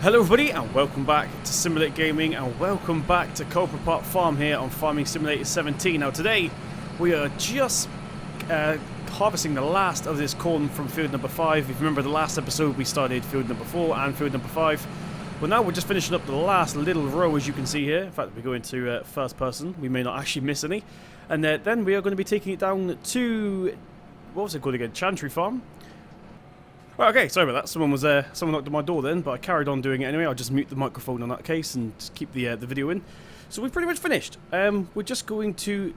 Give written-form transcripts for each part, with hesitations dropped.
Hello everybody and welcome back to Simulate Gaming and welcome back to Coldborough Park Farm here on Farming Simulator 17. Now today we are just harvesting the last of this corn from field number 5. If you remember the last episode we started field number 4 and field number 5. Well, now we're just finishing up the last little row, as you can see here. In fact, we go into first person, we may not actually miss any. And then we are going to be taking it down to, what was it called again, Chantry Farm. Right, okay, sorry about that. Someone knocked on my door then, but I carried on doing it anyway. I'll just mute the microphone on that case and keep the video in. So we've pretty much finished. We're just going to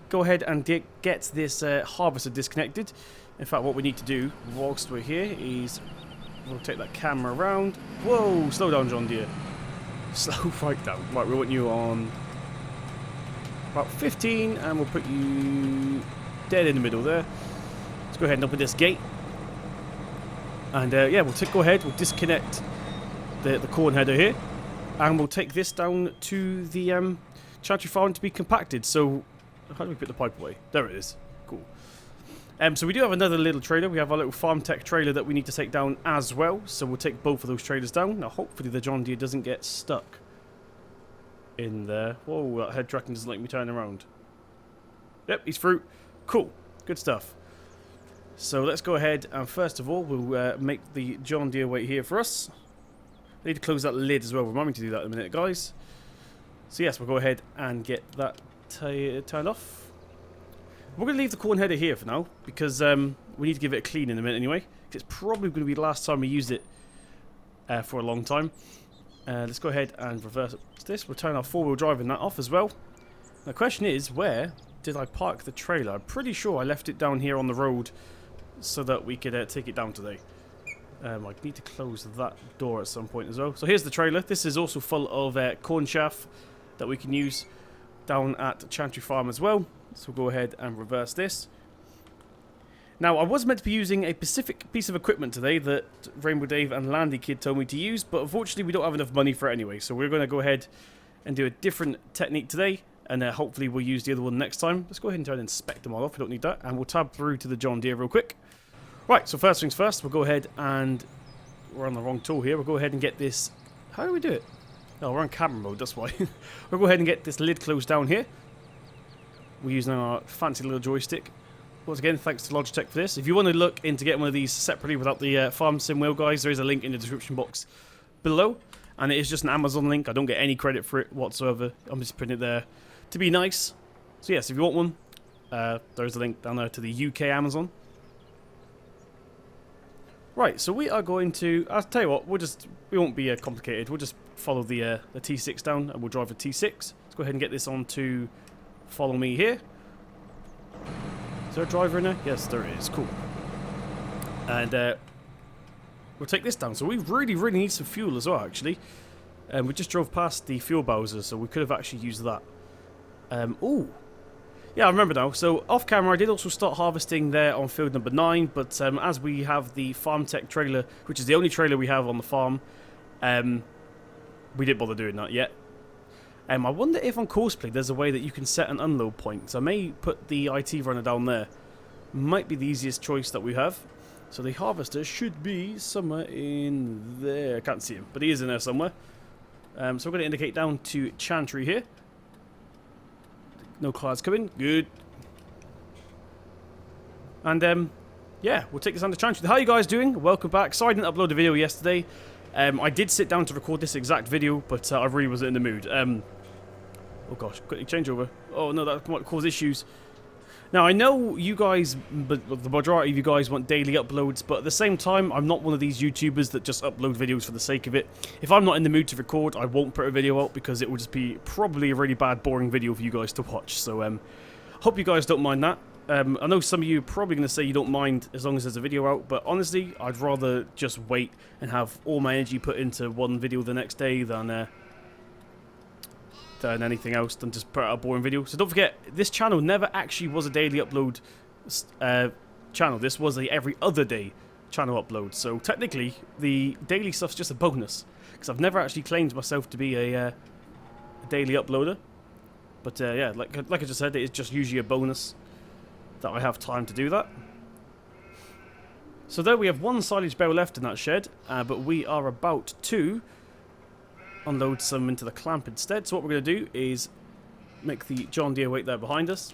go ahead and get this harvester disconnected. In fact, what we need to do whilst we're here is we'll take that camera around. Whoa, slow down, John Deere. Slow right down. Right, we want you on about 15, and we'll put you dead in the middle there. Let's go ahead and open this gate. And yeah, we'll go ahead, we'll disconnect the corn header here, and we'll take this down to the Chantry Farm to be compacted. So, how do we put the pipe away? There it is. Cool. So we do have another little trailer. We have our little farm tech trailer that we need to take down as well. So we'll take both of those trailers down. Now, hopefully the John Deere doesn't get stuck in there. Whoa, that head tracking doesn't let me turn around. Yep, he's through. Cool. Good stuff. So let's go ahead and first of all we'll make the John Deere wait here for us. I need to close that lid as well. Remind me to do that in a minute, guys. So yes, we'll go ahead and get that turned off. We're going to leave the corn header here for now because we need to give it a clean in a minute anyway. It's probably going to be the last time we used it for a long time. Let's go ahead and reverse this. We'll turn our four-wheel drive in that off as well. The question is, where did I park the trailer? I'm pretty sure I left it down here on the road so that we could take it down today. I need to close that door at some point as well. So here's the trailer. This is also full of corn chaff that we can use down at Chantry Farm as well. So we'll go ahead and reverse this. Now, I was meant to be using a specific piece of equipment today that Rainbow Dave and Landy Kid told me to use, but unfortunately we don't have enough money for it anyway. So we're going to go ahead and do a different technique today, and hopefully we'll use the other one next time. Let's go ahead and try and inspect them all off. We don't need that. And we'll tab through to the John Deere real quick. Right, so first things first, we'll go ahead and... We're on the wrong tool here. We'll go ahead and get this... How do we do it? Oh, we're on camera mode, that's why. We'll go ahead and get this lid closed down here. We're using our fancy little joystick. Once again, thanks to Logitech for this. If you want to look into getting one of these separately without the farm sim wheel, guys, there is a link in the description box below. And it is just an Amazon link. I don't get any credit for it whatsoever. I'm just putting it there to be nice. So yes, if you want one, there's a link down there to the UK Amazon. Right, so we are going to... I'll tell you what, we won't be complicated. We'll just follow the T6 down and we'll drive the T6. Let's go ahead and get this on to follow me here. Is there a driver in there? Yes, there is. Cool. And we'll take this down. So we really need some fuel as well, actually. We just drove past the fuel Bowser, so we could have actually used that. Ooh. Yeah, I remember now. So off camera, I did also start harvesting there on field number 9, but as we have the farm tech trailer, which is the only trailer we have on the farm, we didn't bother doing that yet. I wonder if on Courseplay there's a way that you can set an unload point. So I may put the IT runner down there. Might be the easiest choice that we have. So the harvester should be somewhere in there. I can't see him, but he is in there somewhere. So we're going to indicate down to Chantry here. No cars coming. Good. And yeah, we'll take this on to Chantry. How are you guys doing? Welcome back. Sorry I didn't upload a video yesterday. I did sit down to record this exact video, but I really wasn't in the mood. Oh gosh, quickly change over. Oh no, that might cause issues. Now, I know you guys, but the majority of you guys want daily uploads, but at the same time, I'm not one of these YouTubers that just upload videos for the sake of it. If I'm not in the mood to record, I won't put a video out because it will just be probably a really bad, boring video for you guys to watch. So, hope you guys don't mind that. I know some of you are probably going to say you don't mind as long as there's a video out, but honestly, I'd rather just wait and have all my energy put into one video the next day than anything else, than just put out a boring video. So don't forget, this channel never actually was a daily upload channel. This was a every other day channel upload. So technically, the daily stuff's just a bonus, because I've never actually claimed myself to be a daily uploader. But yeah, like I just said, it's just usually a bonus that I have time to do that. So there we have one silage bale left in that shed, but we are about to unload some into the clamp instead. So what we're going to do is make the John Deere wait there behind us,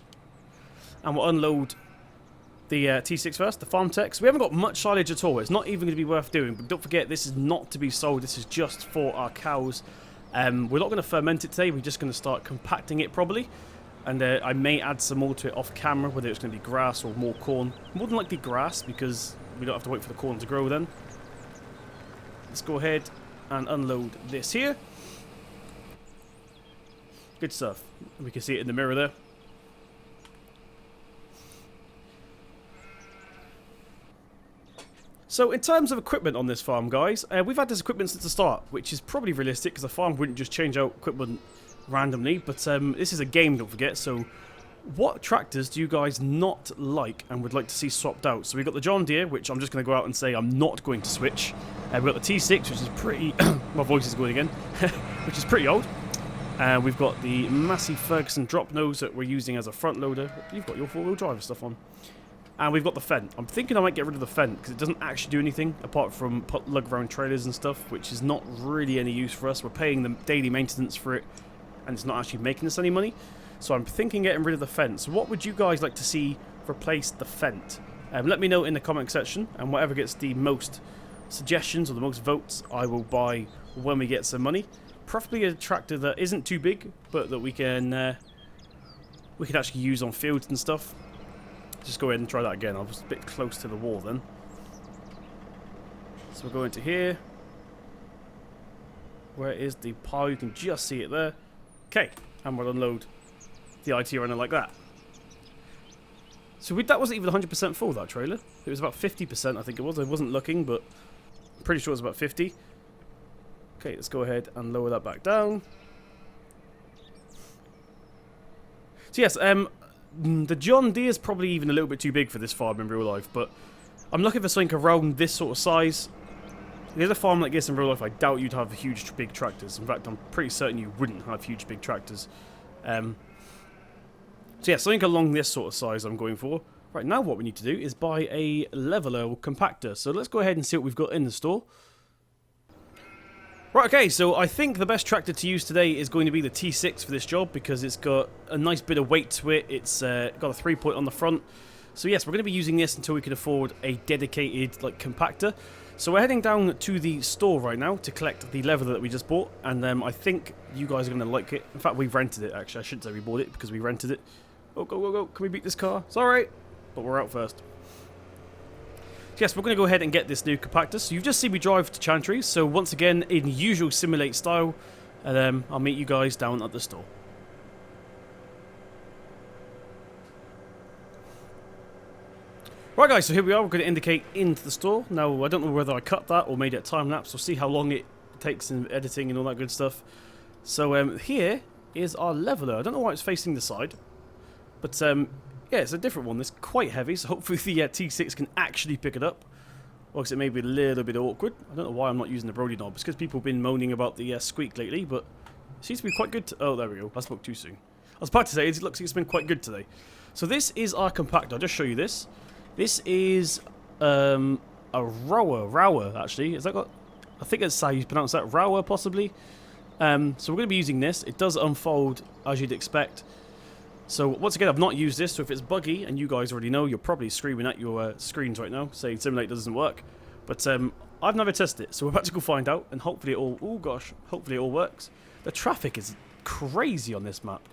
and we'll unload the T6 first, the farm techs. We haven't got much silage at all. It's not even going to be worth doing, but don't forget this is not to be sold. This is just for our cows. We're not going to ferment it today. We're just going to start compacting it probably, and I may add some more to it off camera, whether it's going to be grass or more corn. More than likely grass, because we don't have to wait for the corn to grow then. Let's go ahead and unload this here. Good stuff. We can see it in the mirror there. So in terms of equipment on this farm, guys, we've had this equipment since the start, which is probably realistic because the farm wouldn't just change out equipment randomly, but this is a game, don't forget. So what tractors do you guys not like and would like to see swapped out? So we've got the John Deere, which I'm just going to go out and say I'm not going to switch. We've got the T6, which is pretty... my voice is going again. Which is pretty old. We've got the massive Ferguson drop nose that we're using as a front loader. You've got your four-wheel drive stuff on. And we've got the Fendt. I'm thinking I might get rid of the Fendt because it doesn't actually do anything apart from lug around trailers and stuff, which is not really any use for us. We're paying them daily maintenance for it, and it's not actually making us any money. So I'm thinking getting rid of the Fendt. So what would you guys like to see replace the Fendt? Let me know in the comment section, and whatever gets the most suggestions or the most votes, I will buy when we get some money. Preferably a tractor that isn't too big, but that we can actually use on fields and stuff. Just go ahead and try that again. I was a bit close to the wall then. So we'll go into here. Where is the pile? You can just see it there. Okay, and we'll unload the IT runner like that. So that wasn't even 100% full, that trailer. It was about 50%, I think it was. I wasn't looking, but I'm pretty sure it was about 50. Okay, let's go ahead and lower that back down. So yes, the John Deere is probably even a little bit too big for this farm in real life, but I'm looking for something around this sort of size. There's a farm like this in real life, I doubt you'd have huge big tractors. In fact, I'm pretty certain you wouldn't have huge big tractors. So yeah, something along this sort of size I'm going for. Right, now what we need to do is buy a leveler or compactor. So let's go ahead and see what we've got in the store. Right, okay, so I think the best tractor to use today is going to be the T6 for this job because it's got a nice bit of weight to it. It's got a 3-point on the front. So yes, we're going to be using this until we can afford a dedicated compactor. So we're heading down to the store right now to collect the leveler that we just bought, and I think you guys are going to like it. In fact, we rented it, actually. I shouldn't say we bought it because we rented it. Oh, go, go, go. Can we beat this car? It's alright, but we're out first. Yes, we're going to go ahead and get this new compactor. So you've just seen me drive to Chantry. So once again, in usual Simulate style, and I'll meet you guys down at the store. Right guys, so here we are. We're going to indicate into the store. Now, I don't know whether I cut that or made it a time lapse. We'll see how long it takes in editing and all that good stuff. So here is our leveler. I don't know why it's facing the side, but yeah, it's a different one. It's quite heavy, so hopefully the T6 can actually pick it up. Or because it may be a little bit awkward. I don't know why I'm not using the Brody knob. It's because people have been moaning about the squeak lately, but it seems to be quite good. Oh, there we go. I spoke too soon. I was about to say, it looks like it's been quite good today. So this is our compactor. I'll just show you this. This is a rower, actually. Is that got... I think that's how you pronounce that. Rower, possibly. So we're going to be using this. It does unfold, as you'd expect. So once again, I've not used this, so if it's buggy, and you guys already know, you're probably screaming at your screens right now, saying Simulate doesn't work. But I've never tested it, so we're about to go find out, and hopefully it all... Oh gosh, hopefully it all works. The traffic is crazy on this map.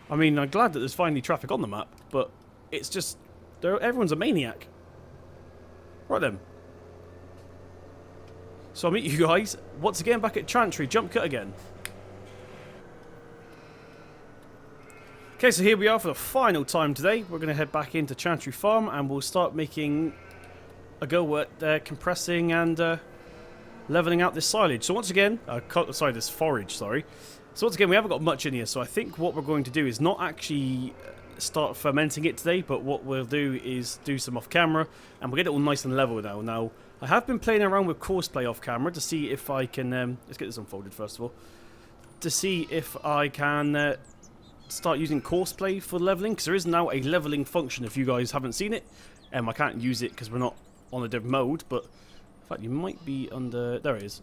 I mean, I'm glad that there's finally traffic on the map, but it's just... everyone's a maniac. Right then. So I'll meet you guys once again back at Chantry. Jump cut again. Okay, so here we are for the final time today. We're going to head back into Chantry Farm and we'll start making a go at compressing and leveling out this silage. So once again, this forage, sorry. So once again, we haven't got much in here, so I think what we're going to do is not actually start fermenting it today, but what we'll do is do some off camera and we'll get it all nice and level now. Now, I have been playing around with Courseplay off camera to see if I can, let's get this unfolded first of all, to see if I can start using Courseplay for leveling, because there is now a leveling function if you guys haven't seen it. I can't use it because we're not on a different mode, but in fact you might be under... There it is.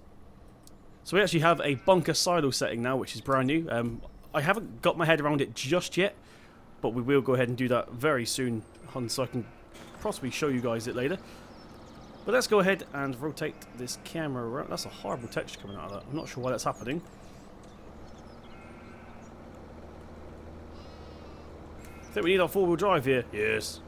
So we actually have a bunker silo setting now, which is brand new. I haven't got my head around it just yet, but we will go ahead and do that very soon, so I can possibly show you guys it later. But let's go ahead and rotate this camera around. That's a horrible texture coming out of that. I'm not sure why that's happening. I think we need our four-wheel drive here. Yes.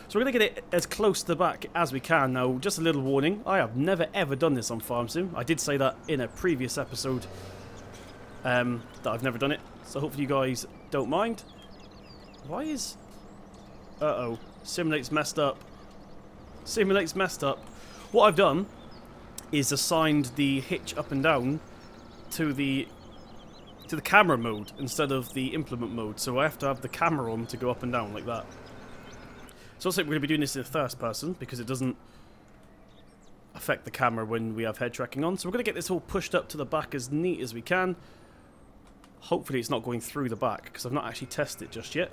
So we're going to get it as close to the back as we can. Now, just a little warning. I have never ever done this on Farm Sim. I did say that in a previous episode that I've never done it. So hopefully you guys don't mind. Why is... Uh-oh. Simulate's messed up. Simulate's messed up. What I've done is assigned the hitch up and down to the camera mode instead of the implement mode. So I have to have the camera on to go up and down like that. So also we're going to be doing this in first person because it doesn't affect the camera when we have head tracking on. So we're going to get this all pushed up to the back as neat as we can. Hopefully it's not going through the back because I've not actually tested it just yet.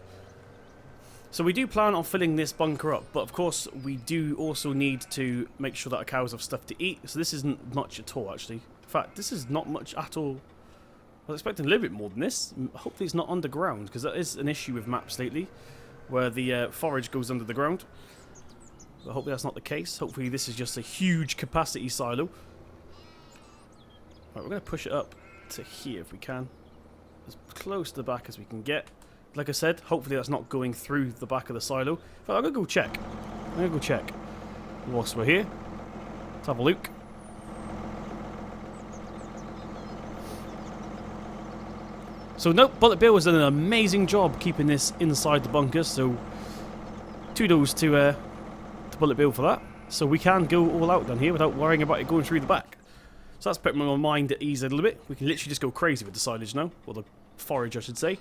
So we do plan on filling this bunker up, but of course we do also need to make sure that our cows have stuff to eat. So this isn't much at all actually. In fact, this is not much at all. I was expecting a little bit more than this. Hopefully it's not underground because that is an issue with maps lately, where the forage goes under the ground. But hopefully that's not the case. Hopefully this is just a huge capacity silo. Right, we're going to push it up to here if we can. As close to the back as we can get. Like I said, hopefully that's not going through the back of the silo. But I'm going to go check. I'm going to go check. Whilst we're here. Let's have a look. So nope, BulletBill has done an amazing job keeping this inside the bunker, so kudos to BulletBill for that. So we can go all out down here without worrying about it going through the back. So that's putting my mind at ease a little bit. We can literally just go crazy with the silage now, or the forage I should say.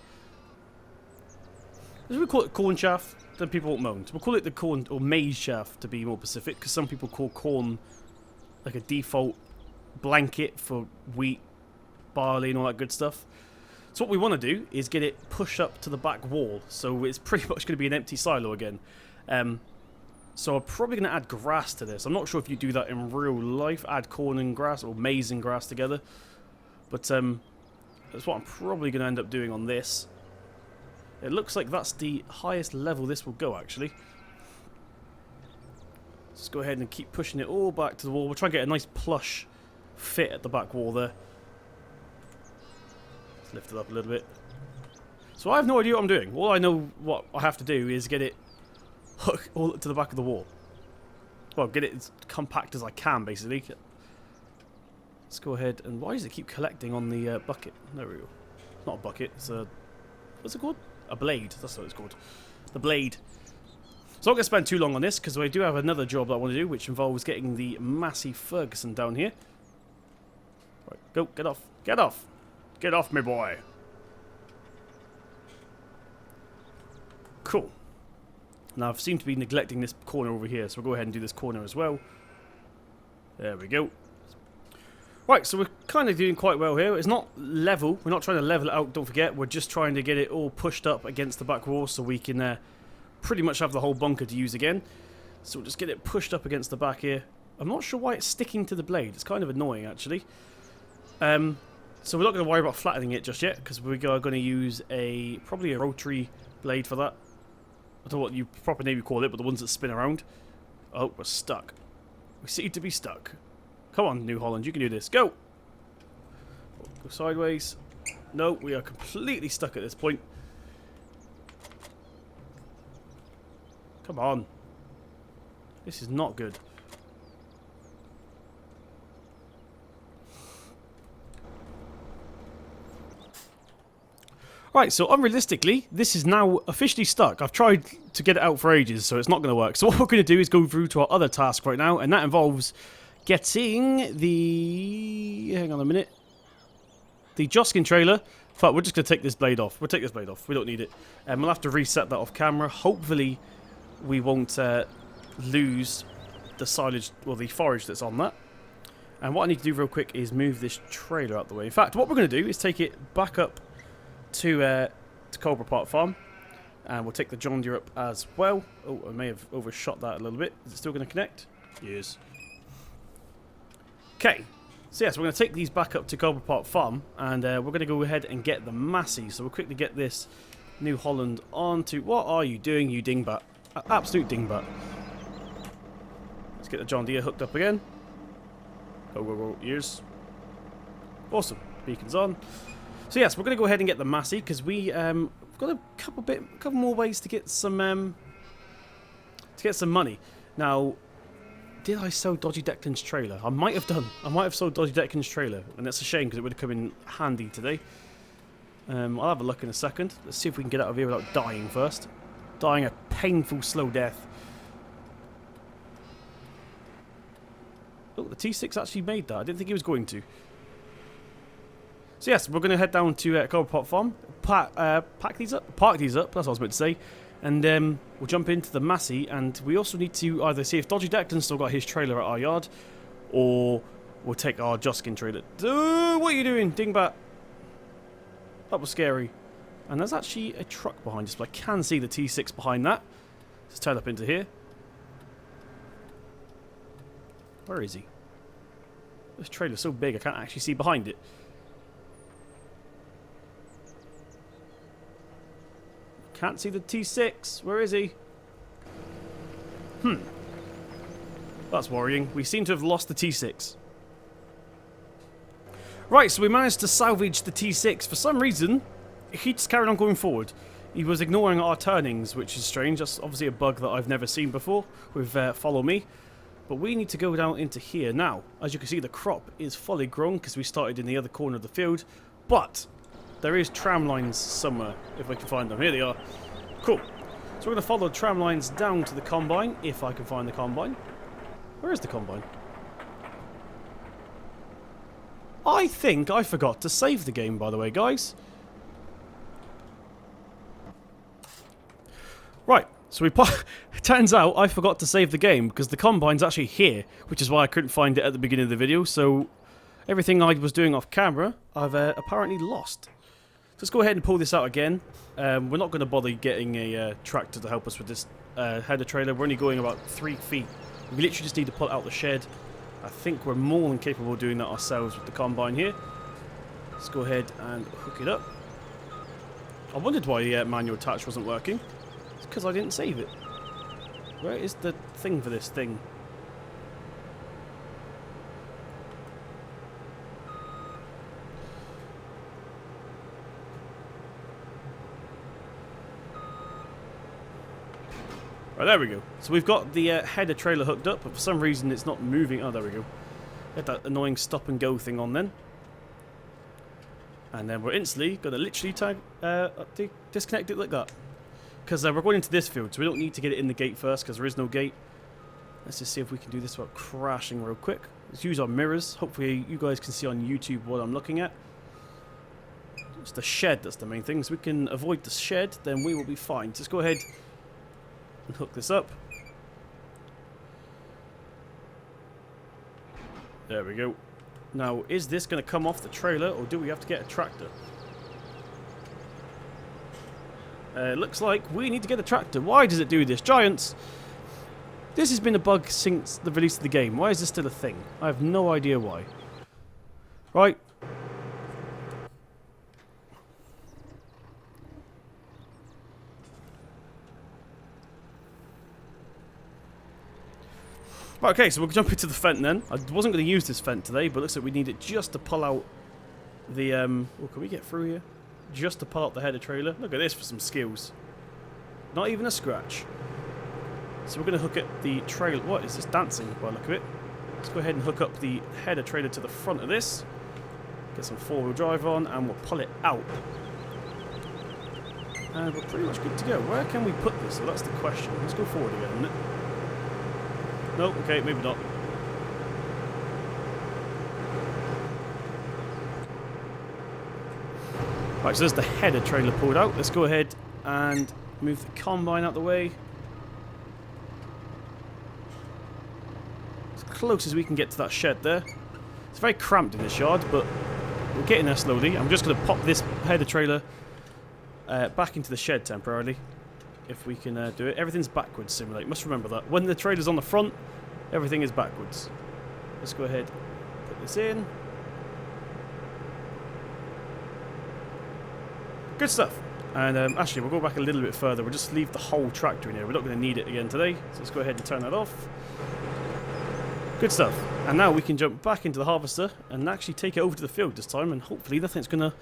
As we call it corn chaff, then people won't moan. So we'll call it the corn, or maize chaff to be more specific, because some people call corn like a default blanket for wheat, barley and all that good stuff. So what we want to do is get it pushed up to the back wall, so it's pretty much going to be an empty silo again. So I'm probably going to add grass to this. I'm not sure if you do that in real life, add corn and grass, or maize and grass together. But that's what I'm probably going to end up doing on this. It looks like that's the highest level this will go, actually. Let's go ahead and keep pushing it all back to the wall. We'll try and get a nice plush fit at the back wall there. Lift it up a little bit. So I have no idea what I'm doing. All I know what I have to do is get it hooked all to the back of the wall. Well, get it as compact as I can, basically. Let's go ahead and... Why does it keep collecting on the bucket? There we go. Not a bucket, it's a... What's it called? A blade. That's what it's called. The blade. So I'm not going to spend too long on this, because I do have another job that I want to do, which involves getting the Massey Ferguson down here. Right, go, get off. Get off! Get off me, boy. Cool. Now, I've seemed to be neglecting this corner over here, so we'll go ahead and do this corner as well. There we go. Right, so we're kind of doing quite well here. It's not level. We're not trying to level it out, don't forget. We're just trying to get it all pushed up against the back wall so we can pretty much have the whole bunker to use again. So we'll just get it pushed up against the back here. I'm not sure why it's sticking to the blade. It's kind of annoying, actually. So we're not going to worry about flattening it just yet, because we are going to use probably a rotary blade for that. I don't know what you proper name you call it, but the ones that spin around. Oh, we're stuck. We seem to be stuck. Come on, New Holland, you can do this. Go! Go sideways. No, we are completely stuck at this point. Come on. This is not good. Right, so unrealistically, this is now officially stuck. I've tried to get it out for ages, so it's not going to work. So what we're going to do is go through to our other task right now, and that involves getting the... Hang on a minute. The Joskin trailer. But we're just going to take this blade off. We'll take this blade off. We don't need it. And we'll have to reset that off camera. Hopefully, we won't lose the silage, or the forage that's on that. And what I need to do real quick is move this trailer out the way. In fact, what we're going to do is take it back up to Coldborough Farm, and we'll take the John Deere up as well. Oh, I may have overshot that a little bit. Is it still going to connect? Yes. Okay. So yes, we're going to take these back up to Coldborough Farm, and we're going to go ahead and get the Massey. So we'll quickly get this New Holland onto... What are you doing, you dingbat? Absolute dingbat. Let's get the John Deere hooked up again. Go, ears. Awesome. Beacons on. So yes, we're going to go ahead and get the Massey, because we've got a couple more ways to get some money. Now, did I sell Dodgy Declan's trailer? I might have done. I might have sold Dodgy Declan's trailer, and that's a shame because it would have come in handy today. I'll have a look in a second. Let's see if we can get out of here without dying first. Dying a painful, slow death. Oh, the T6 actually made that. I didn't think he was going to. So yes, we're going to head down to Coldborough Farm, park these up, that's what I was about to say, and we'll jump into the Massey, and we also need to either see if Dodgy Declan's still got his trailer at our yard, or we'll take our Joskin trailer. What are you doing, dingbat? That was scary. And there's actually a truck behind us, but I can see the T6 behind that. Let's turn up into here. Where is he? This trailer's so big I can't actually see behind it. Can't see the T6. Where is he? That's worrying. We seem to have lost the T6. Right, so we managed to salvage the T6. For some reason, he just carried on going forward. He was ignoring our turnings, which is strange. That's obviously a bug that I've never seen before with Follow Me. But we need to go down into here. Now, as you can see, the crop is fully grown because we started in the other corner of the field. But there is tram lines somewhere, if I can find them. Here they are. Cool. So we're going to follow tram lines down to the combine, if I can find the combine. Where is the combine? I think I forgot to save the game, by the way, guys. Right, so it turns out I forgot to save the game because the combine's actually here, which is why I couldn't find it at the beginning of the video. So everything I was doing off camera, I've apparently lost. Let's go ahead and pull this out again. We're not going to bother getting a tractor to help us with this header trailer. We're only going about 3 feet. We literally just need to pull out the shed. I think we're more than capable of doing that ourselves with the combine here. Let's go ahead and hook it up. I wondered why the manual attach wasn't working. It's because I didn't save it. Where is the thing for this thing? Right, there we go. So we've got the header trailer hooked up, but for some reason it's not moving. Oh, there we go. Get that annoying stop and go thing on then. And then we're instantly going to literally disconnect it like that. Because we're going into this field, so we don't need to get it in the gate first, because there is no gate. Let's just see if we can do this without crashing real quick. Let's use our mirrors. Hopefully you guys can see on YouTube what I'm looking at. It's the shed that's the main thing. So we can avoid the shed, then we will be fine. Just go ahead and hook this up. There we go. Now, is this going to come off the trailer, or do we have to get a tractor? Looks like we need to get a tractor. Why does it do this? Giants! This has been a bug since the release of the game. Why is this still a thing? I have no idea why. Right. Okay, so we'll jump into the Fendt then. I wasn't going to use this Fendt today, but it looks like we need it just to pull out the... Oh, can we get through here? Just to pull out the header trailer. Look at this for some skills. Not even a scratch. So we're going to hook up the trailer... What is this dancing by the look of it? Let's go ahead and hook up the header trailer to the front of this. Get some four-wheel drive on, and we'll pull it out. And we're pretty much good to go. Where can we put this? So that's the question. Let's go forward again, isn't it? No, okay, maybe not. Right, so there's the header trailer pulled out. Let's go ahead and move the combine out the way. As close as we can get to that shed there. It's very cramped in this yard, but we're getting there slowly. I'm just going to pop this header trailer back into the shed temporarily. If we can do it. Everything's backwards, Simulate. You must remember that. When the trailer's on the front, Everything is backwards. Let's go ahead, put this in. Good stuff. And actually, we'll go back a little bit further. We'll just leave the whole tractor in here. We're not going to need it again today. So let's go ahead and turn that off. Good stuff. And now we can jump back into the harvester and actually take it over to the field this time. And hopefully nothing's gonna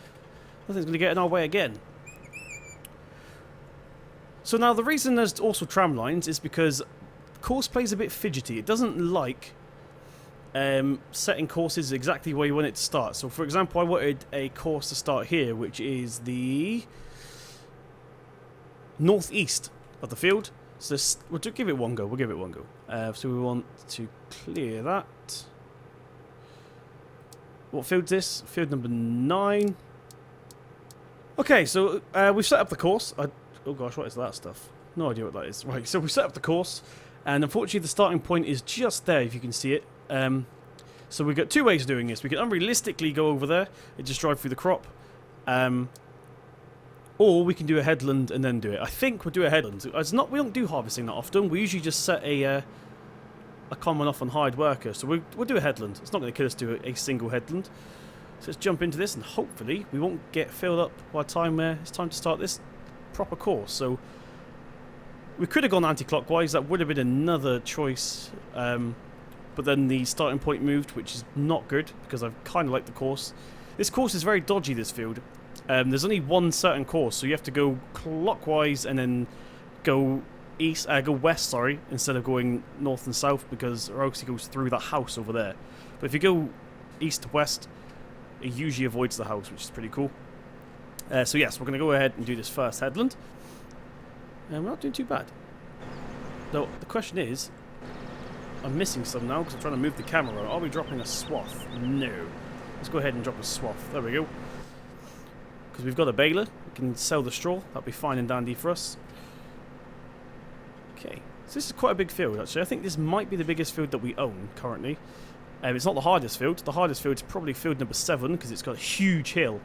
get in our way again. So now the reason there's also tram lines is because course play is a bit fidgety. It doesn't like setting courses exactly where you want it to start. So for example, I wanted a course to start here, which is the northeast of the field. So we'll give it one go. We'll give it one go. So we want to clear that. What field's this? Field number 9. Okay, so we've set up the course. Oh gosh, what is that stuff? No idea what that is. Right, so we set up the course, and unfortunately the starting point is just there, if you can see it. So we've got two ways of doing this. We can unrealistically go over there and just drive through the crop. Or we can do a headland and then do it. I think we'll do a headland. We don't do harvesting that often. We usually just set a common off on hired worker. So we'll do a headland. It's not going to kill us to do a single headland. So let's jump into this, and hopefully we won't get filled up by the time it's time to start this proper course. So we could have gone anti-clockwise. That would have been another choice. But then the starting point moved, which is not good because I kind of like the course. This course is very dodgy, this field. There's only one certain course, so you have to go clockwise and then go west, sorry, instead of going north and south, because or else it goes through that house over there. But if you go east to west, it usually avoids the house, which is pretty cool. So yes, we're going to go ahead and do this first headland. And we're not doing too bad. Though the question is, I'm missing some now because I'm trying to move the camera. Are we dropping a swath? No. Let's go ahead and drop a swath. There we go. Because we've got a baler. We can sell the straw. That'll be fine and dandy for us. Okay. So this is quite a big field, actually. I think this might be the biggest field that we own currently. It's not the hardest field. The hardest field is probably field number 7 because it's got a huge hill,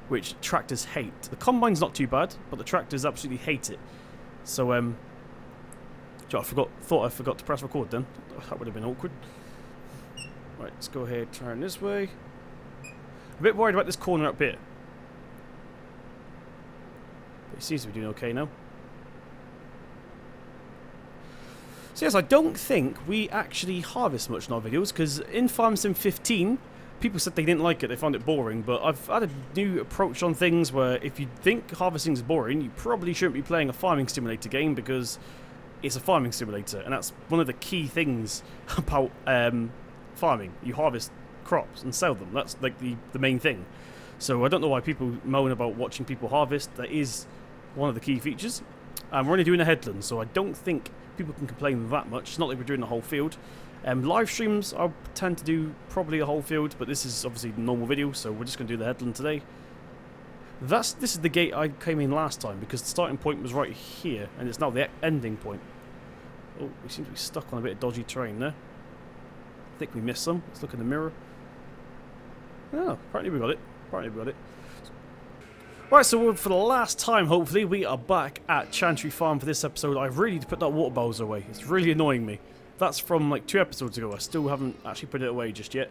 which tractors hate. The combine's not too bad, but the tractors absolutely hate it. So, thought I forgot to press record then. That would have been awkward. Right, let's go ahead, turn this way. A bit worried about this corner up here. But it seems to be doing okay now. So yes, I don't think we actually harvest much in our videos, because in Farm Sim 15, people said they didn't like it, they found it boring, but I've had a new approach on things where if you think harvesting is boring, you probably shouldn't be playing a farming simulator game, because it's a farming simulator, and that's one of the key things about farming. You harvest crops and sell them. That's like the main thing. So I don't know why people moan about watching people harvest. That is one of the key features. We're only doing a headland, so I don't think people can complain that much. It's not like we're doing the whole field. Live streams, I'll tend to do probably a whole field, but this is obviously a normal video, so we're just going to do the headland today. This is the gate I came in last time, because the starting point was right here, and it's now the ending point. Oh, we seem to be stuck on a bit of dodgy terrain there. I think we missed some. Let's look in the mirror. Oh, apparently we got it. Right, so for the last time, hopefully, we are back at Chantry Farm for this episode. I really need to put that water bowser away. It's really annoying me. That's from like 2 episodes ago. I still haven't actually put it away just yet.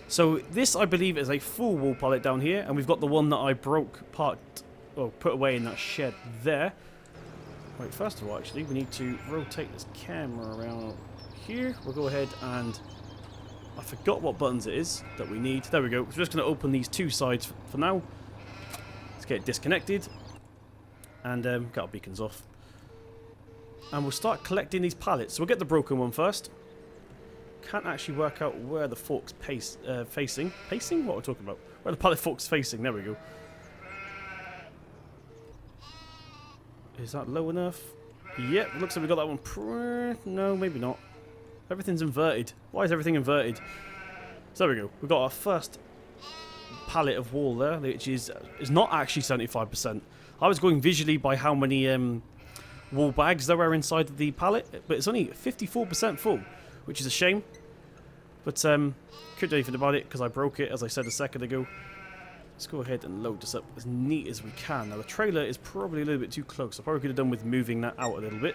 So this, I believe, is a full wool pallet down here, and we've got the one that I put away in that shed there. Right, first of all, actually, we need to rotate this camera around here. We'll go ahead and... I forgot what buttons it is that we need. There we go. We're just going to open these 2 sides for now. Let's get it disconnected. And get our beacons off. And we'll start collecting these pallets. So we'll get the broken one first. Can't actually work out where the fork's facing. Pacing? What are we talking about? Where the pallet fork's facing. There we go. Is that low enough? Yep, looks like we got that one. No, maybe not. Everything's inverted. Why is everything inverted? So there we go. We've got our first pallet of wool there, which is not actually 75%. I was going visually by how many wool bags there were inside the pallet, but it's only 54% full, which is a shame. But couldn't do anything about it because I broke it, as I said a second ago. Let's go ahead and load this up as neat as we can. Now the trailer is probably a little bit too close. I probably could have done with moving that out a little bit.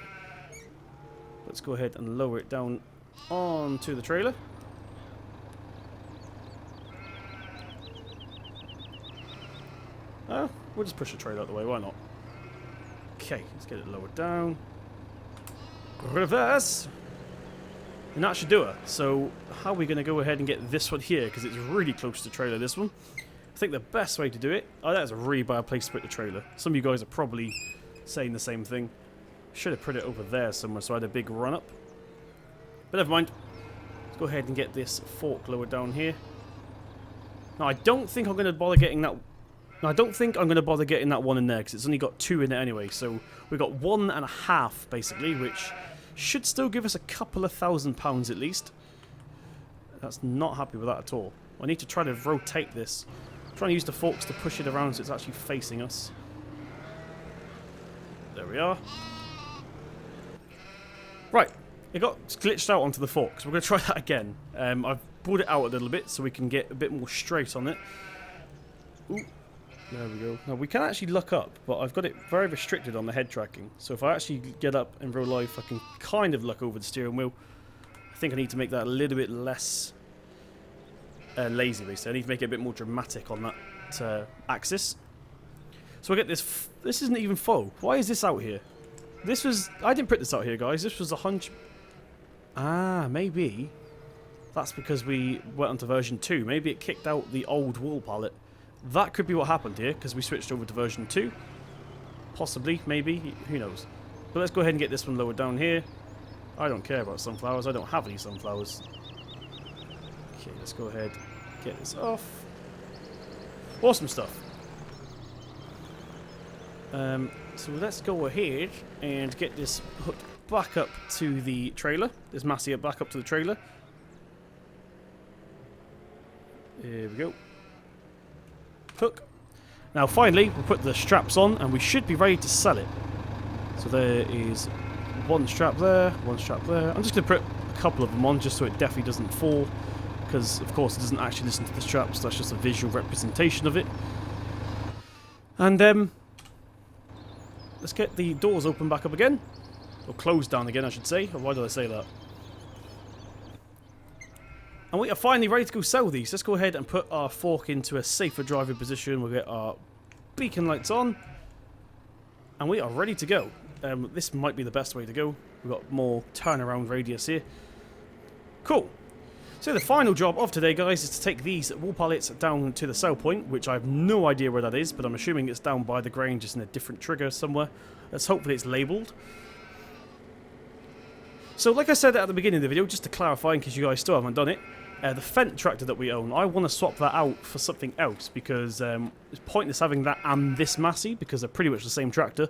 Let's go ahead and lower it down onto the trailer. We'll just push the trailer out of the way, why not? Okay, let's get it lowered down. Reverse! And that should do it. So, how are we going to go ahead and get this one here? Because it's really close to the trailer, this one. I think the best way to do it... Oh, that's a really bad place to put the trailer. Some of you guys are probably saying the same thing. Should have put it over there somewhere so I had a big run up. But never mind. Let's go ahead and get this fork lowered down here. Now, I don't think I'm going to bother getting that... No, I don't think I'm going to bother getting that one in there because it's only got 2 in it anyway. So we've got 1.5 basically, which should still give us a couple of £1,000 at least. That's not happy with that at all. I need to try to rotate this. I'm trying to use the forks to push it around so it's actually facing us. There we are. Right, it got glitched out onto the forks. We're going to try that again. I've brought it out a little bit so we can get a bit more straight on it. Ooh. There we go. Now we can actually look up, but I've got it very restricted on the head tracking. So if I actually get up in real life, I can kind of look over the steering wheel. I think I need to make that a little bit less lazy, basically. I need to make it a bit more dramatic on that axis. So I get this. This isn't even full. Why is this out here? This was... I didn't put this out here, guys. This was 100... Ah, maybe. That's because we went onto version 2. Maybe it kicked out the old wall palette. That could be what happened here, because we switched over to version 2. Possibly, maybe, who knows. But let's go ahead and get this one lowered down here. I don't care about sunflowers, I don't have any sunflowers. Okay, let's go ahead, get this off. Awesome stuff. So let's go ahead and get this hooked back up to the trailer. This Massey back up to the trailer. There we go. Hook. Now finally we'll put the straps on and we should be ready to sell it. So there is one strap there, one strap there. I'm just going to put a couple of them on just so it definitely doesn't fall, because of course it doesn't actually listen to the straps, that's just a visual representation of it. And let's get the doors open back up again, or closed down again I should say, or why did I say that? And we are finally ready to go sell these. Let's go ahead and put our fork into a safer driving position. We'll get our beacon lights on. And we are ready to go. This might be the best way to go. We've got more turnaround radius here. Cool. So the final job of today, guys, is to take these wall pallets down to the sell point, which I have no idea where that is, but I'm assuming it's down by the grain, just in a different trigger somewhere. Let's hopefully it's labelled. So like I said at the beginning of the video, just to clarify in case you guys still haven't done it, the Fendt tractor that we own, I want to swap that out for something else because it's pointless having that and this Massey because they're pretty much the same tractor.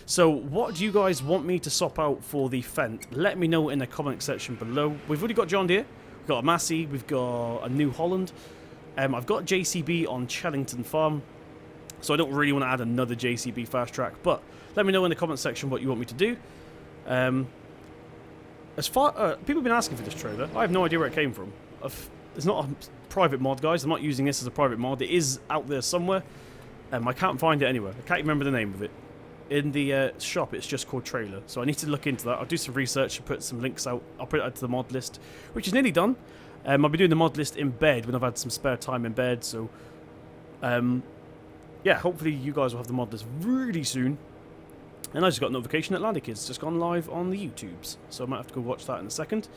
So what do you guys want me to swap out for the Fendt? Let me know in the comment section below. We've already got John Deere, we've got a Massey, we've got a New Holland. I've got JCB on Chellington Farm, so I don't really want to add another JCB fast track, but let me know in the comment section what you want me to do. As far people have been asking for this trailer, I have no idea where it came from. It's not a private mod, guys. I'm not using this as a private mod. It is out there somewhere. I can't find it anywhere. I can't remember the name of it. In the shop, it's just called trailer. So I need to look into that. I'll do some research and put some links out. I'll put it out to the mod list, which is nearly done. I'll be doing the mod list in bed when I've had some spare time in bed. So, yeah, hopefully you guys will have the mod list really soon. And I just got a notification that Landy Kids just gone live on the YouTubes. So I might have to go watch that in a second.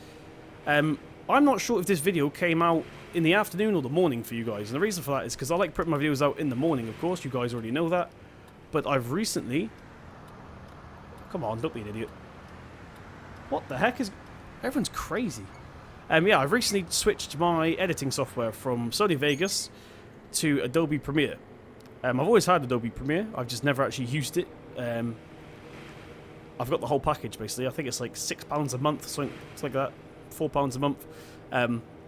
I'm not sure if this video came out in the afternoon or the morning for you guys. And the reason for that is because I like putting my videos out in the morning, of course. You guys already know that. But I've recently... Come on, don't be an idiot. What the heck is... Everyone's crazy. Yeah, I've recently switched my editing software from Sony Vegas to Adobe Premiere. I've always had Adobe Premiere. I've just never actually used it. I've got the whole package, basically. I think it's like £6 a month, something like that. £4 a month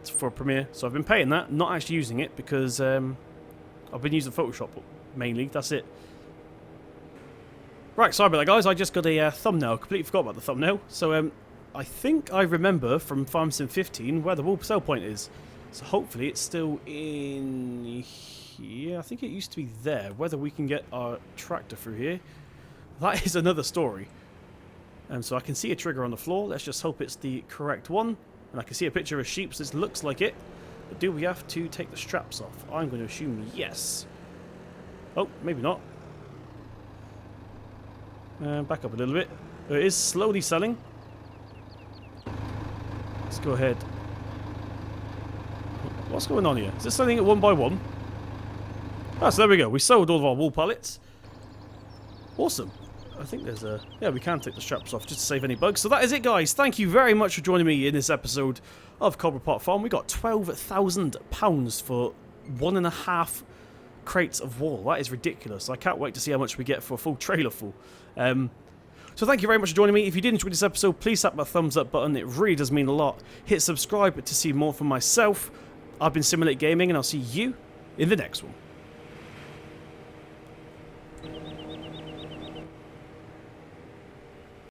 for Premiere. So I've been paying that, not actually using it, because I've been using Photoshop mainly. That's it. Right, sorry about that, guys. I just got a thumbnail. Completely forgot about the thumbnail. So I think I remember from Farm Sim 15 where the wall sell point is. So hopefully it's still in here. I think it used to be there. Whether we can get our tractor through here, that is another story. So I can see a trigger on the floor. Let's just hope it's the correct one. And I can see a picture of a sheep, so this looks like it. But do we have to take the straps off? I'm going to assume yes. Oh, maybe not. Back up a little bit. It is slowly selling. Let's go ahead. What's going on here? Is it selling it one by one? Ah, so there we go. We sold all of our wool pallets. Awesome. I think there's a... Yeah, we can take the straps off just to save any bugs. So that is it, guys. Thank you very much for joining me in this episode of Coldborough Pot Farm. We got £12,000 for 1.5 crates of wool. That is ridiculous. I can't wait to see how much we get for a full trailer full. So thank you very much for joining me. If you did enjoy this episode, please tap that thumbs up button. It really does mean a lot. Hit subscribe to see more from myself. I've been Simulate Gaming, and I'll see you in the next one.